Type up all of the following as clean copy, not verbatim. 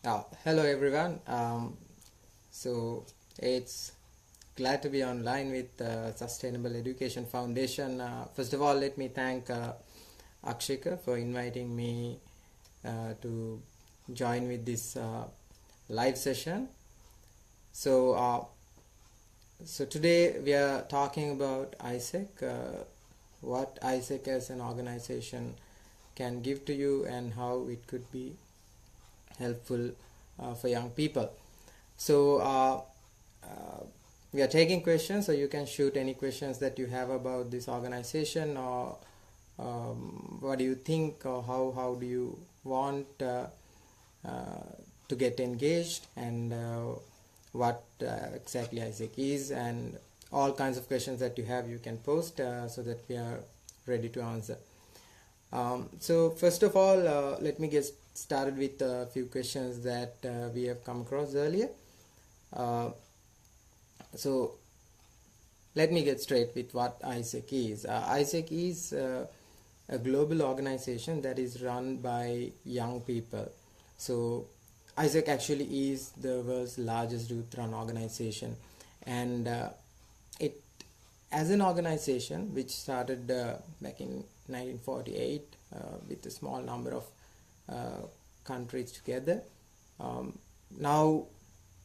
Hello everyone. So it's glad to be online with Sustainable Education Foundation. First of all, let me thank Akshika for inviting me to join with this live session. So, so today we are talking about AISEC, what AISEC as an organization can give to you and how it could be helpful for young people. So we are taking questions, so you can shoot any questions that you have about this organization, or what do you think, or how do you want to get engaged, and what exactly AISEC is, and all kinds of questions that you have you can post so that we are ready to answer. So first of all, let me get started with a few questions that we have come across earlier. So let me get straight with what AISEC is. AISEC is a global organization that is run by young people. So AISEC actually is the world's largest youth-run organization, and it, as an organization which started back in 1948 with a small number of countries together. Now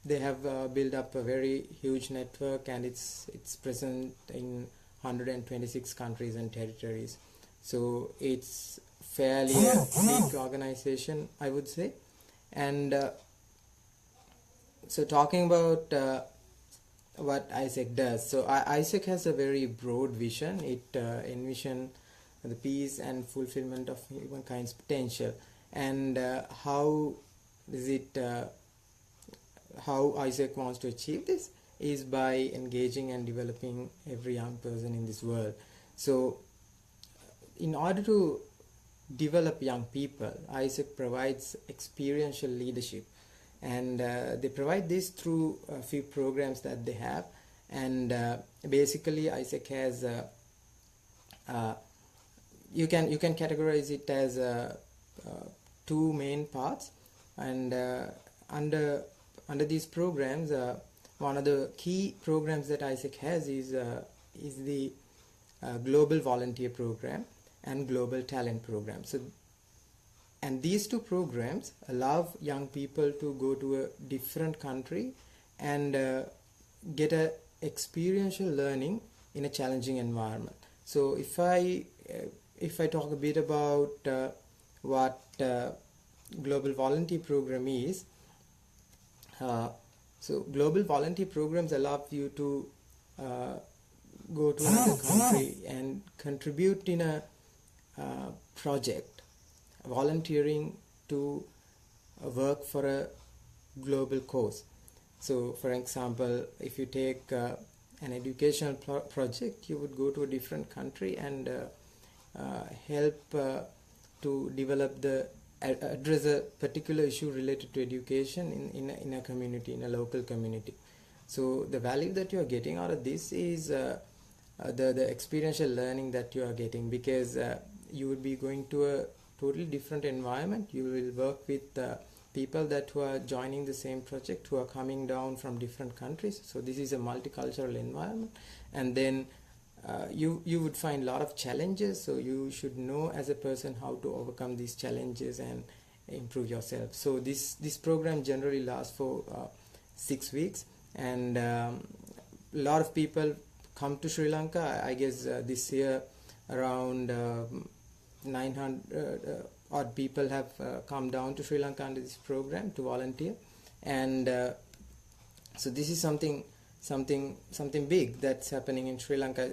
they have built up a very huge network, and it's present in 126 countries and territories. So it's fairly a big organization, I would say. And so talking about what AISEC does. So AISEC has a very broad vision. It envisions the peace and fulfillment of humankind's potential. And how is it? How AISEC wants to achieve this is by engaging and developing every young person in this world. So, in order to develop young people, AISEC provides experiential leadership, and they provide this through a few programs that they have. And basically AISEC has you can categorize it as two main parts, and under these programs, one of the key programs that AISEC has is the Global Volunteer Program and Global Talent Program. So, and these two programs allow young people to go to a different country and get a experiential learning in a challenging environment. So if I talk a bit about what Global Volunteer Program is, so global volunteer programs allow you to go to another country and contribute in a project, volunteering to work for a global cause. So for example, if you take an educational project, you would go to a different country and help to develop address a particular issue related to education in a community, in a local community. So the value that you are getting out of this is the experiential learning that you are getting, because you would be going to a totally different environment. You will work with people that who are joining the same project, who are coming down from different countries. So this is a multicultural environment, and then you would find a lot of challenges, so you should know as a person how to overcome these challenges and improve yourself. So this program generally lasts for 6 weeks, and a lot of people come to Sri Lanka. I guess this year around 900 odd people have come down to Sri Lanka under this program to volunteer, and so this is something big that's happening in Sri Lanka.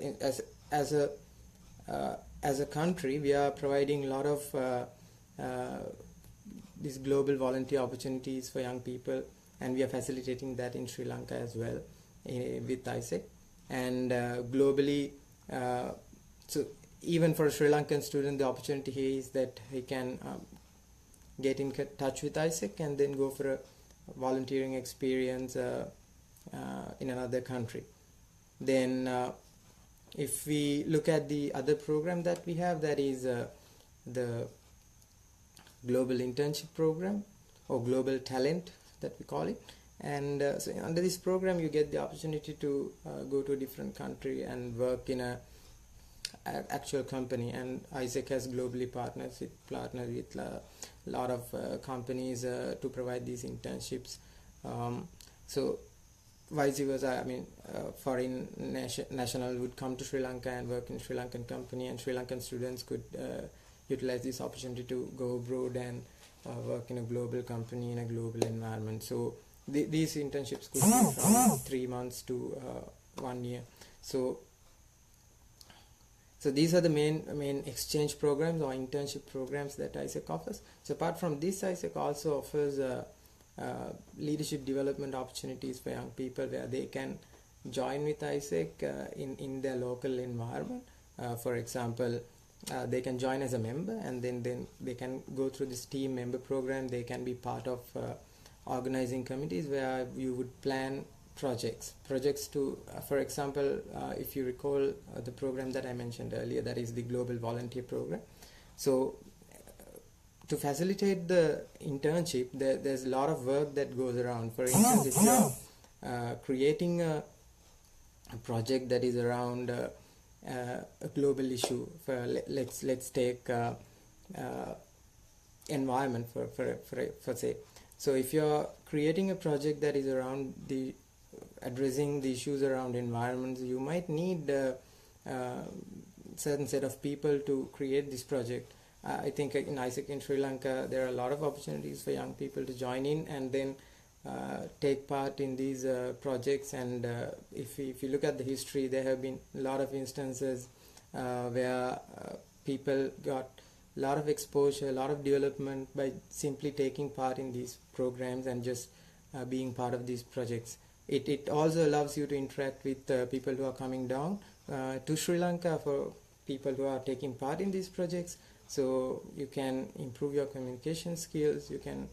As a country, we are providing a lot of these global volunteer opportunities for young people, and we are facilitating that in Sri Lanka as well with AISEC. And globally, so even for a Sri Lankan student, the opportunity here is that he can get in touch with AISEC and then go for a volunteering experience in another country. Then if we look at the other program that we have, that is the Global Internship Program. or global talent that we call it. And so under this program you get the opportunity to go to a different country and work in a actual company, and AISEC has globally partnered with a lot of companies to provide these internships. So vice versa, I mean, foreign national would come to Sri Lanka and work in Sri Lankan company, and Sri Lankan students could utilize this opportunity to go abroad and work in a global company in a global environment. So these internships could be from 3 months to 1 year. So these are the main exchange programs or internship programs that AISEC offers. So apart from this, AISEC also offers leadership development opportunities for young people, where they can join with AISEC in their local environment. For example, they can join as a member, and then they can go through this team member program. They can be part of organizing committees where you would plan projects to for example, if you recall the program that I mentioned earlier, that is the global volunteer program. So to facilitate the internship, there's a lot of work that goes around. For instance, if you're creating a project that is around a global issue, for let's take environment for say. So if you're creating a project that is around addressing the issues around environments, you might need a certain set of people to create this project. I think in AISEC in Sri Lanka there are a lot of opportunities for young people to join in and then take part in these projects. And if you look at the history, there have been a lot of instances where people got a lot of exposure, a lot of development by simply taking part in these programs and just being part of these projects. It also allows you to interact with people who are coming down to Sri Lanka, for people who are taking part in these projects. So you can improve your communication skills. You can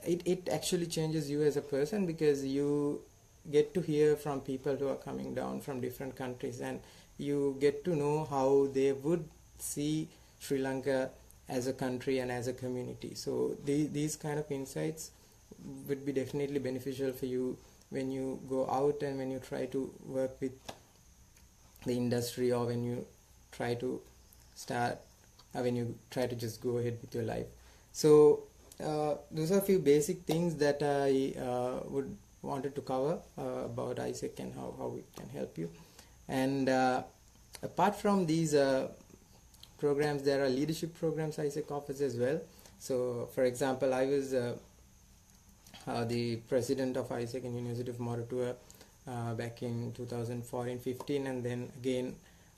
it actually changes you as a person, because you get to hear from people who are coming down from different countries, and you get to know how they would see Sri Lanka as a country and as a community. So these kind of insights would be definitely beneficial for you when you go out and when you try to work with the industry, or when you try to when you try to just go ahead with your life. So those are a few basic things that I would wanted to cover about AISEC and how it can help you. And apart from these programs, there are leadership programs AISEC offers as well. So for example, I was the president of AISEC in University of Moratuwa back in 2014-15, and then again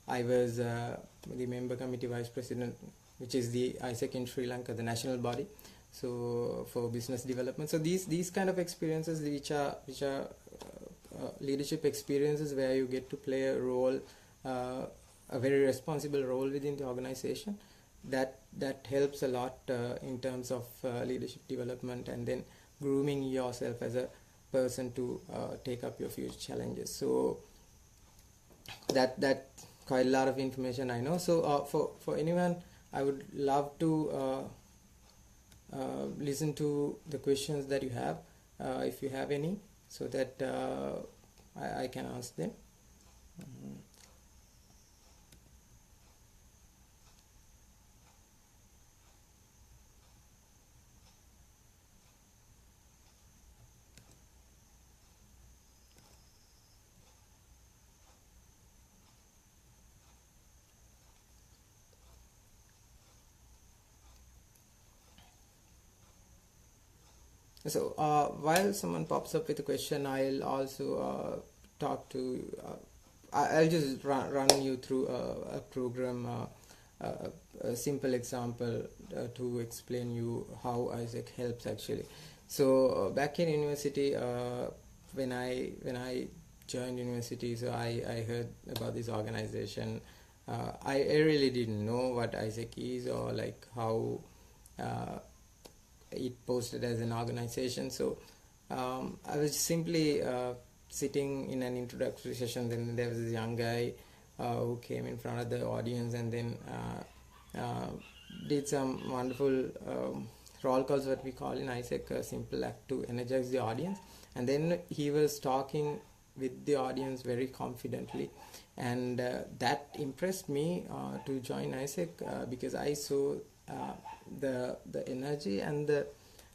I was the member committee vice president, which is the AISEC in Sri Lanka, the national body, so for business development. So these kind of experiences, which are leadership experiences, where you get to play a role, a very responsible role within the organization, that helps a lot in terms of leadership development, and then grooming yourself as a person to take up your future challenges. So that quite a lot of information I know. So for anyone, I would love to listen to the questions that you have, if you have any, so that I can ask them. So while someone pops up with a question, I'll also talk to I'll just run you through a program, a simple example to explain you how AISEC helps actually. So back in university, when I joined university, so I heard about this organization. I really didn't know what AISEC is, or like how it posted as an organization. So I was simply sitting in an introductory session. Then there was this young guy who came in front of the audience, and then did some wonderful roll calls, what we call in AISEC a simple act to energize the audience. And then he was talking with the audience very confidently, and that impressed me to join AISEC, because I saw the energy and the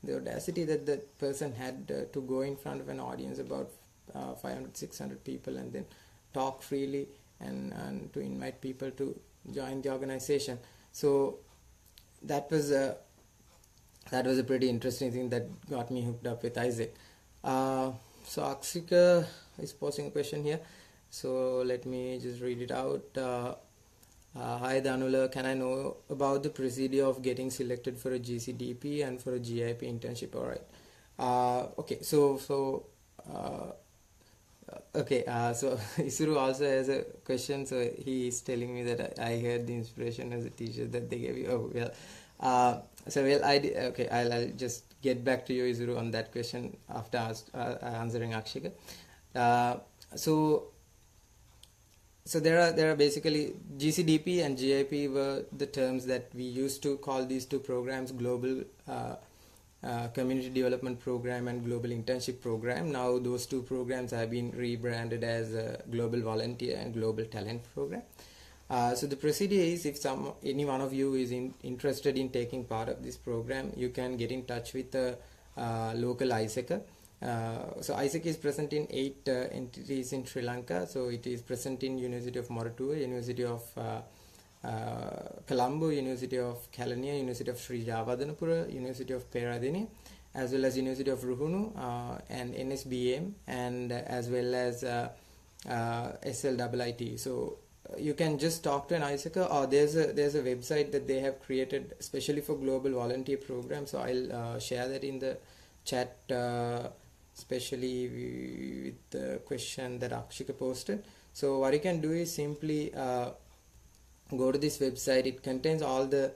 audacity that the person had to go in front of an audience about 500-600 people and then talk freely and to invite people to join the organization. So that was a pretty interesting thing that got me hooked up with AISEC. So Akshika is posing a question here, so let me just read it out. Hi Danula, can I know about the procedure of getting selected for a GCDP and for a GIP internship? Alright. Okay, so Isuru also has a question. So he is telling me that I heard the inspiration as a teacher that they gave you. Oh well. I'll just get back to you, Isuru, on that question after answering Akshika. So there are basically GCDP and GIP were the terms that we used to call these two programs: Global Community Development Program and Global Internship Program. Now those two programs have been rebranded as Global Volunteer and Global Talent Program. So the procedure is, if any one of you is interested in taking part of this program, you can get in touch with the local AISEC. So AISEC is present in 8 entities in Sri Lanka. So it is present in University of Moratuwa, University of Colombo, University of Kelaniya, University of Sri Javadanapura, University of Peradeniya, as well as University of Ruhunu, and NSBM, and as well as SLIIT. So you can just talk to an AISEC, or there's a website that they have created especially for global volunteer program. So I'll share that in the chat, especially with the question that Akshika posted. So what you can do is simply go to this website. It contains all the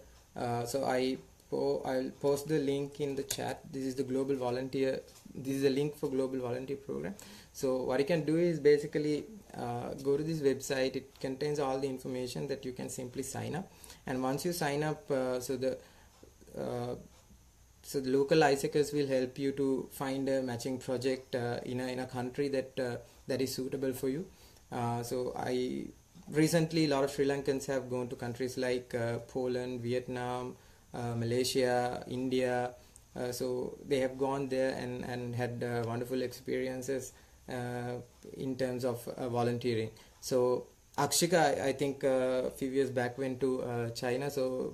I'll post the link in the chat. This is the global volunteer. This is a link for global volunteer program. So what you can do is basically go to this website. It contains all the information that you can simply sign up. And once you sign up, so the local AISECers will help you to find a matching project in a country that is suitable for you. So recently a lot of Sri Lankans have gone to countries like Poland, Vietnam, Malaysia, India. So they have gone there and had wonderful experiences in terms of volunteering. So Akshika, I think a few years back went to China. So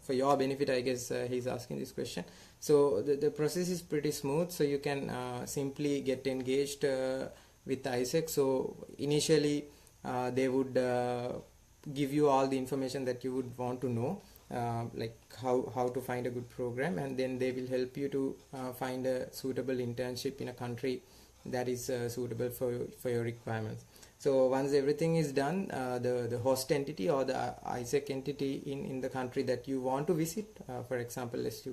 for your benefit, I guess he's asking this question. So the process is pretty smooth. So you can simply get engaged with AISEC. So initially they would give you all the information that you would want to know, like how to find a good program, and then they will help you to find a suitable internship in a country that is suitable for your requirements. So once everything is done, the host entity or the AISEC entity in the country that you want to visit, for example, let's say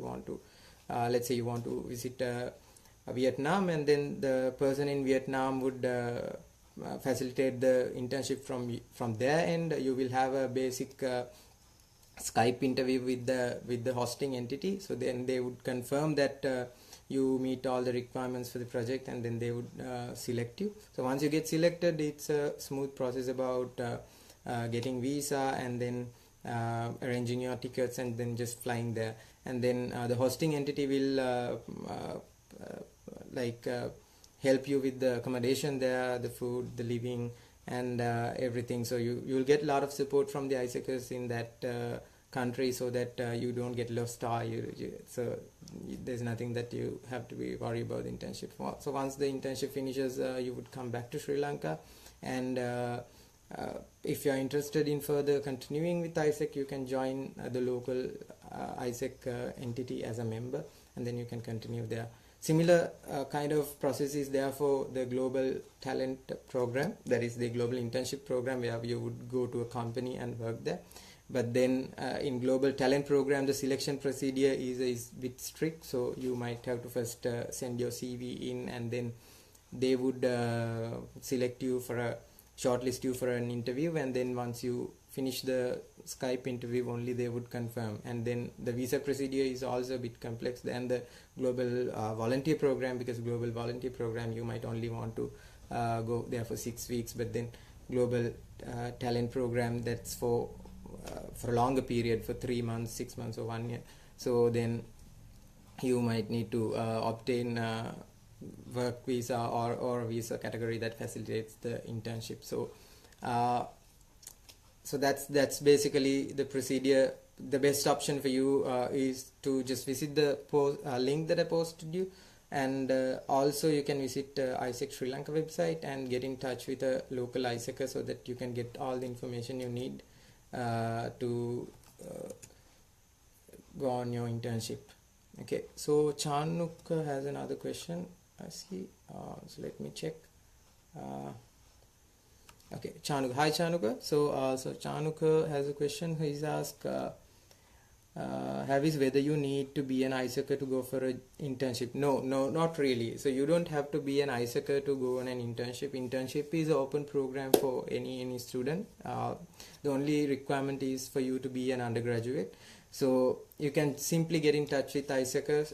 you want to visit Vietnam, and then the person in Vietnam would facilitate the internship from their end. You will have a basic Skype interview with the hosting entity. So then they would confirm that you meet all the requirements for the project, and then they would select you. So once you get selected, it's a smooth process about getting visa, and then arranging your tickets, and then just flying there. And then the hosting entity will help you with the accommodation there, the food, the living, and everything. So you'll get a lot of support from the AISECers in that country, so that you don't get lost, or so there's nothing that you have to be worried about the internship for. So once the internship finishes, you would come back to Sri Lanka, and if you're interested in further continuing with AISEC, you can join the local AISEC entity as a member, and then you can continue there. Similar kind of process is there for the global talent program, that is the global internship program, where you would go to a company and work there. But then in global talent program, the selection procedure is a bit strict. So you might have to first send your CV in, and then they would shortlist you for an interview. And then once you finish the Skype interview only they would confirm, and then the visa procedure is also a bit complex than the global volunteer program, because global volunteer program you might only want to go there for 6 weeks, but then global talent program, that's for a longer period, for 3 months, 6 months, or 1 year. So then you might need to obtain work visa or visa category that facilitates the internship. So that's basically the procedure. The best option for you is to just visit the link that I posted you, and also you can visit AISEC Sri Lanka website and get in touch with a local AISECer so that you can get all the information you need to go on your internship. Okay, so Chanuk has another question, I see. So let me check. Okay, Chanuk. Hi, Chanuk. So Chanuk has a question. He's asked, is whether you need to be an AISECer to go for an internship. No, not really. So you don't have to be an AISECer to go on an internship. Internship is an open program for any student. The only requirement is for you to be an undergraduate. So you can simply get in touch with AISECers.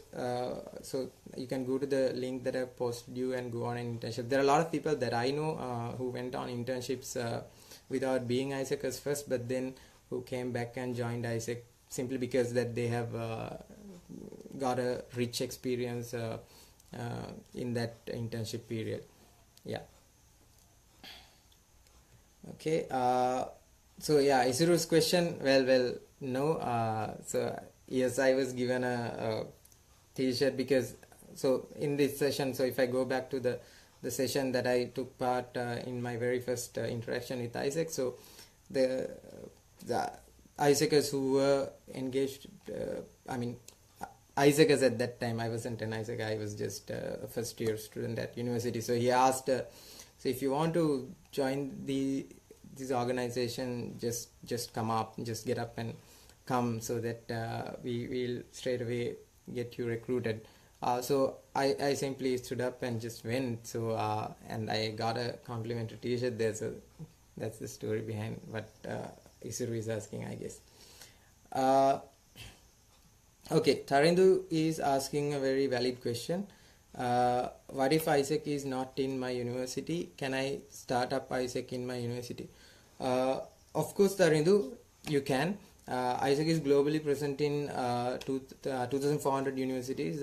So you can go to the link that I've posted you and go on an internship. There are a lot of people that I know who went on internships without being AISECers first, but then who came back and joined AISEC simply because that they have got a rich experience in that internship period. Yeah. Okay. So yeah, Isiru's question. Well, no. So yes, I was given a T-shirt because in this session. So if I go back to the session that I took part in my very first interaction with AISEC, so the AISECers who were engaged, AISECers at that time, I wasn't an AISEC, I was just a first year student at university. So he asked, so if you want to join this organization, just come up, just get up and come, so that we will straight away get you recruited. So I simply stood up and just went. So and I got a complimentary T-shirt there. So that's the story behind what Isiru is asking, I guess. Okay, Tarindu is asking a very valid question. What if AISEC is not in my university? Can I start up AISEC in my university? Of course, Tarindu, you can. AISEC is globally present in 2,400 universities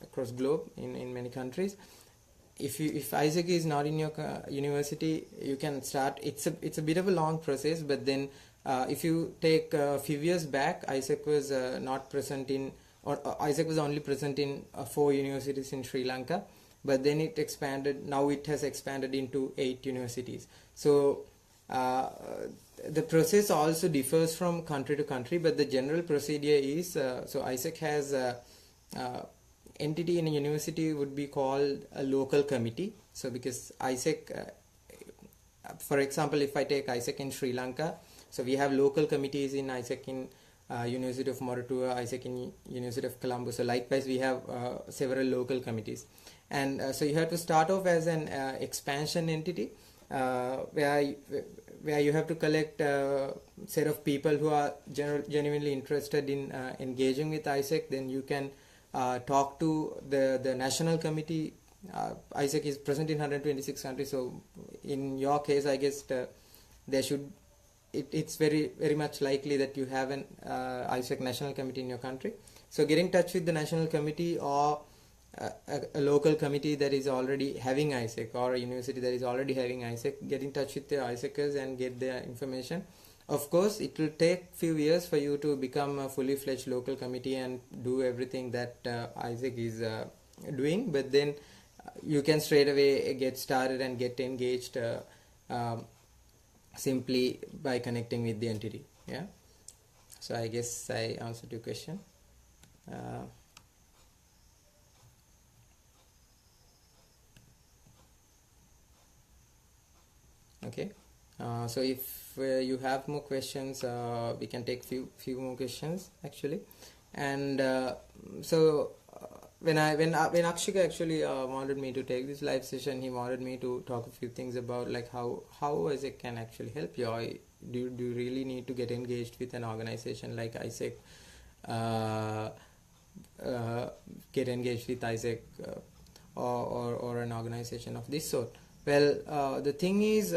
across globe in many countries. If AISEC is not in your university, you can start. It's a bit of a long process, but then if you take a few years back, AISEC was not present in, or AISEC was only present in 4 universities in Sri Lanka, but then it expanded. Now it has expanded into 8 universities. So the process also differs from country to country, but the general procedure is so AISEC has entity in a university would be called a local committee. So because AISEC, for example, if I take AISEC in Sri Lanka, so we have local committees in AISEC in University of Moratuwa, AISEC in University of Colombo. So likewise, we have several local committees, and so you have to start off as an expansion entity where you have to collect a set of people who are genuinely interested in engaging with AISEC. Then you can talk to the national committee. AISEC is present in 126 countries, so in your case, I guess there should. It's very much likely that you have an AISEC national committee in your country. So get in touch with the national committee or a local committee that is already having AISEC, or a university that is already having AISEC. Get in touch with the AISECers and get their information. Of course, it will take few years for you to become a fully fledged local committee and do everything that AISEC is doing, but then you can straight away get started and get engaged simply by connecting with the entity. Yeah, so I guess I answered your question. Okay, so if you have more questions, we can take few more questions actually. And when Akshika actually wanted me to take this live session, he wanted me to talk a few things about like how AISEC can actually help you, or do you really need to get engaged with an organization like AISEC? uh, get engaged with AISEC, or an organization of this sort? Well, the thing is,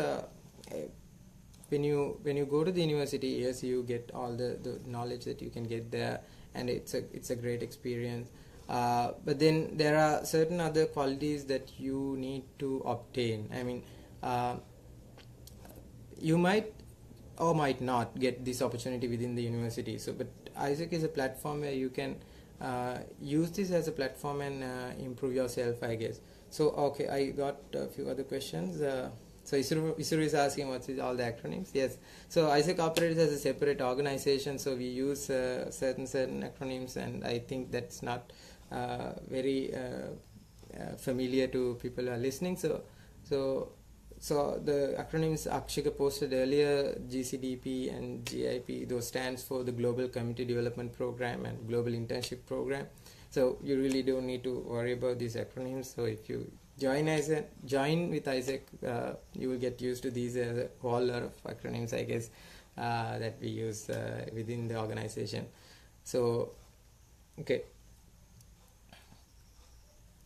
when you go to the university, yes, you get all the knowledge that you can get there, and it's a great experience. But then there are certain other qualities that you need to obtain. I mean, you might or might not get this opportunity within the university. So, but AISEC is a platform where you can use this as a platform and improve yourself, I guess. So, okay, I got a few other questions. So Isuru is asking what is all the acronyms. Yes. So AISEC operates as a separate organization. So we use certain acronyms, and I think that's not very familiar to people who are listening. So the acronyms Akshika posted earlier, GCDP and GIP, those stands for the Global Community Development Program and Global Internship Program. So you really don't need to worry about these acronyms. So if you join with AISEC, you will get used to these whole lot of acronyms, I guess, that we use within the organization. So, okay.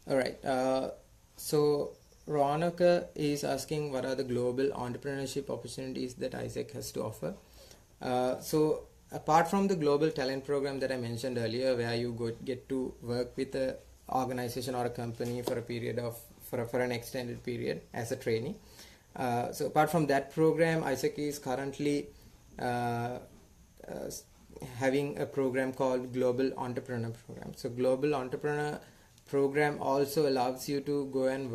All right. So Rohanaka is asking, what are the global entrepreneurship opportunities that AISEC has to offer? So apart from the global talent program that I mentioned earlier, where you get to work with a organization or a company for a period of for an extended period as a trainee. So apart from that program, AISEC is currently having a program called Global Entrepreneur Program. So Global Entrepreneur Program also allows you to go and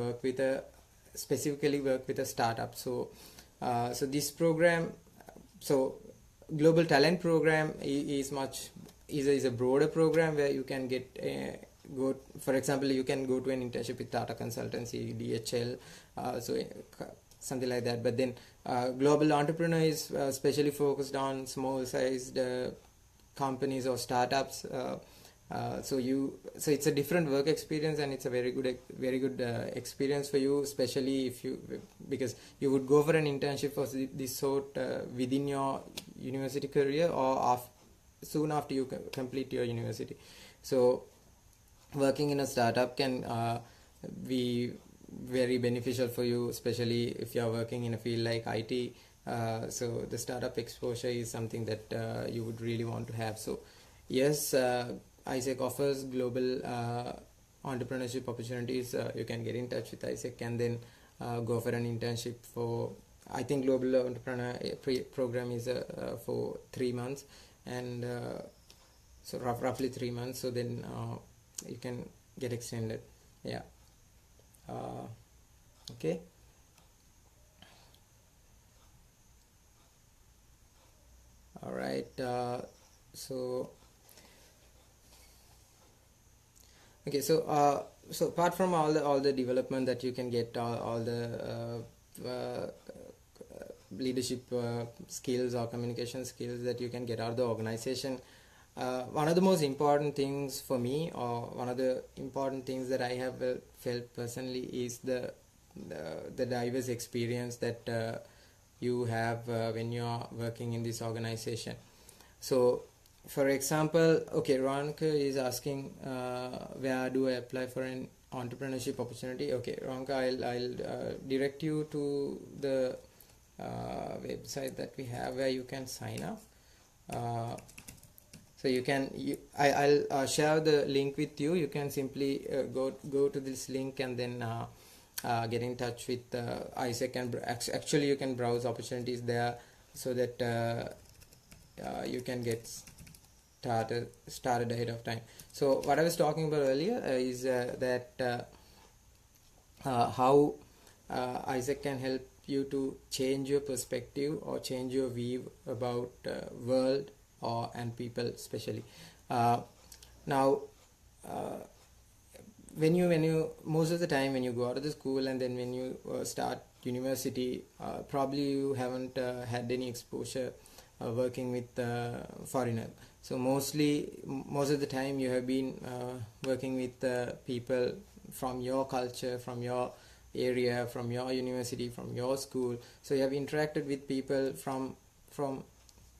specifically work with a startup. So this program, so Global Talent Program is a broader program where you can get for example, you can go to an internship with Tata Consultancy, DHL, something like that. But then Global Entrepreneur is specially focused on small sized companies or startups. So it's a different work experience, and it's a very good experience for you, especially because you would go for an internship for this sort within your university career or soon after you complete your university. So working in a startup can be very beneficial for you, especially if you are working in a field like IT. So the startup exposure is something that you would really want to have. So yes, AISEC offers global entrepreneurship opportunities. You can get in touch with AISEC and then go for an internship for, I think Global Entrepreneur program is for 3 months, and so roughly 3 months. So then you can get extended. Yeah. Okay. All right. So okay. So apart from all the development that you can get, all the leadership skills or communication skills that you can get out of the organization, one of the most important things for me, or one of the important things that I have felt personally, is the diverse experience that you have when you are working in this organization. So for example, okay, Ronka is asking where do I apply for an entrepreneurship opportunity. Okay, Ronka, I'll direct you to the website that we have where you can sign up. So I'll share the link with you. You can simply go to this link and then get in touch with AISEC, and actually you can browse opportunities there so that you can get started ahead of time. So what I was talking about earlier is that how AISEC can help you to change your perspective or change your view about world and people, especially. Now, when you most of the time when you go out of the school and then when you start university, probably you haven't had any exposure working with foreigners. So most of the time you have been working with people from your culture, from your area, from your university, from your school. So you have interacted with people from from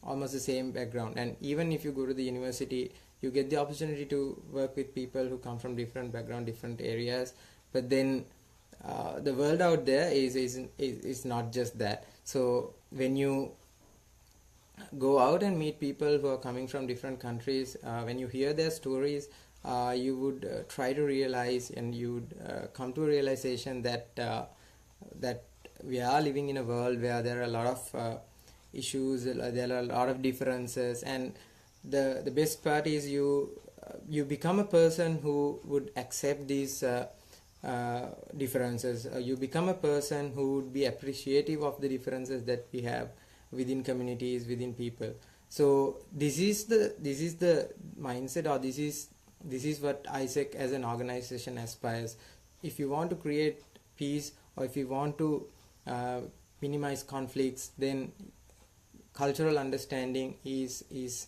almost the same background, and even if you go to the university, you get the opportunity to work with people who come from different background, different areas. But then the world out there is not just that. So when you go out and meet people who are coming from different countries, when you hear their stories, you would try to realize, and you would come to a realization that that we are living in a world where there are a lot of issues, there are a lot of differences, and the best part is you become a person who would accept these differences. You become a person who would be appreciative of the differences that we have within communities, within people. So this is the mindset, or this is what AISEC as an organization aspires. If you want to create peace, or if you want to minimize conflicts, then cultural understanding is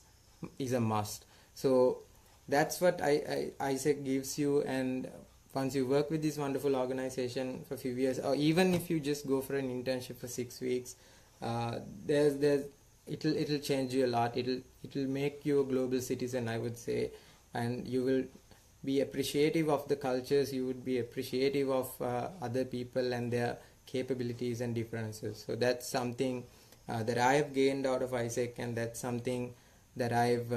a must. So that's what AISEC gives you. And once you work with this wonderful organization for a few years, or even if you just go for an internship for 6 weeks, it'll change you a lot. It'll make you a global citizen, I would say, and you will be appreciative of the cultures. You would be appreciative of other people and their capabilities and differences. So that's something that I have gained out of AISEC, and that's something that I've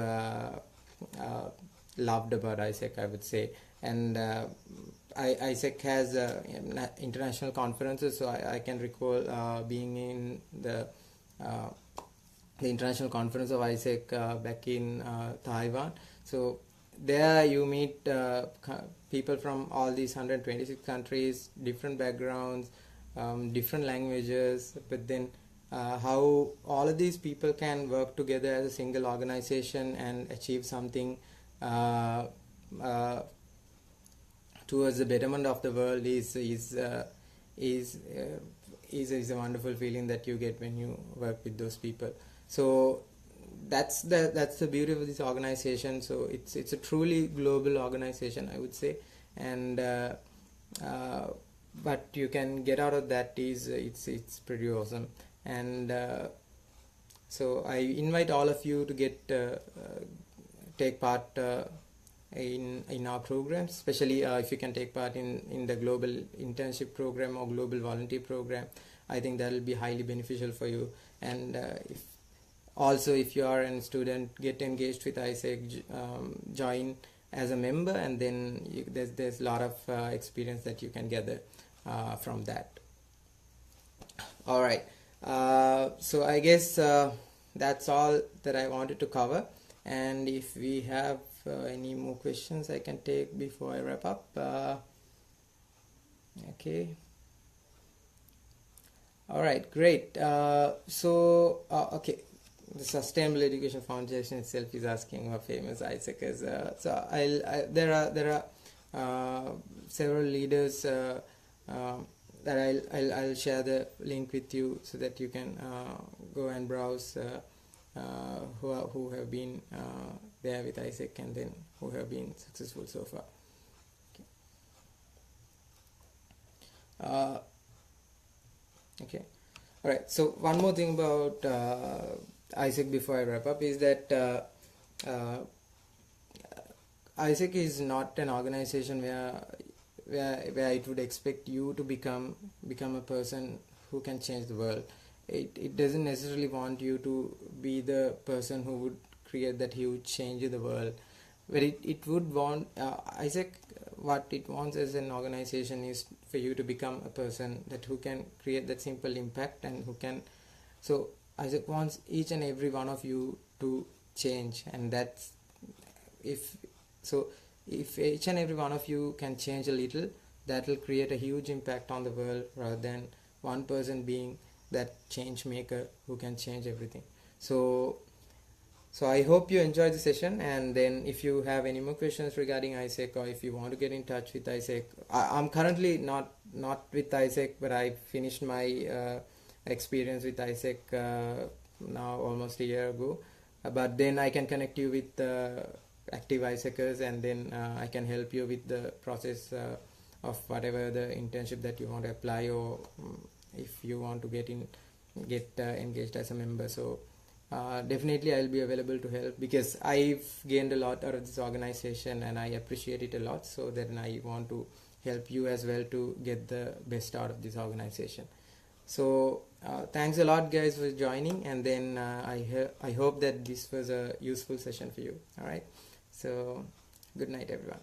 loved about AISEC, I would say. And AISEC has international conferences, so I can recall being in the international conference of AISEC back in Taiwan. So there you meet people from all these 126 countries, different backgrounds, different languages, but then how all of these people can work together as a single organization and achieve something towards the betterment of the world is a wonderful feeling that you get when you work with those people. So that's the beauty of this organization. So it's a truly global organization, I would say, and what you can get out of that is it's pretty awesome. And so I invite all of you to take part in our programs, especially if you can take part in the global internship program or global volunteer program. I think that will be highly beneficial for you. And if you are a student, get engaged with AISEC, join as a member, and then there's a lot of experience that you can gather from that. All right. So I guess that's all that I wanted to cover. And if we have any more questions, I can take before I wrap up. Okay. All right, great. Okay. The Sustainable Education Foundation itself is asking how famous AISEC is. There are several leaders that I'll share the link with you so that you can go and browse who have been there with AISEC, and then who have been successful so far. Okay. All right. So one more thing about AISEC before I wrap up is that AISEC is not an organization where it would expect you to become a person who can change the world. It doesn't necessarily want you to be the person who would create that huge change in the world, but it would want AISEC, what it wants as an organization is for you to become a person who can create that simple impact, and who can. So AISEC wants each and every one of you to change, and that's if each and every one of you can change a little, that will create a huge impact on the world, rather than one person being that change maker who can change everything. So I hope you enjoyed the session, and then if you have any more questions regarding AISEC, or if you want to get in touch with AISEC, I'm currently not with AISEC, but I finished my experience with AISEC now almost a year ago. But then I can connect you with active AISECers, and then I can help you with the process of whatever the internship that you want to apply, or if you want to get engaged as a member. So definitely I'll be available to help, because I've gained a lot out of this organization and I appreciate it a lot. So then I want to help you as well to get the best out of this organization. So thanks a lot, guys, for joining, and then I hope that this was a useful session for you. All right, so good night, everyone.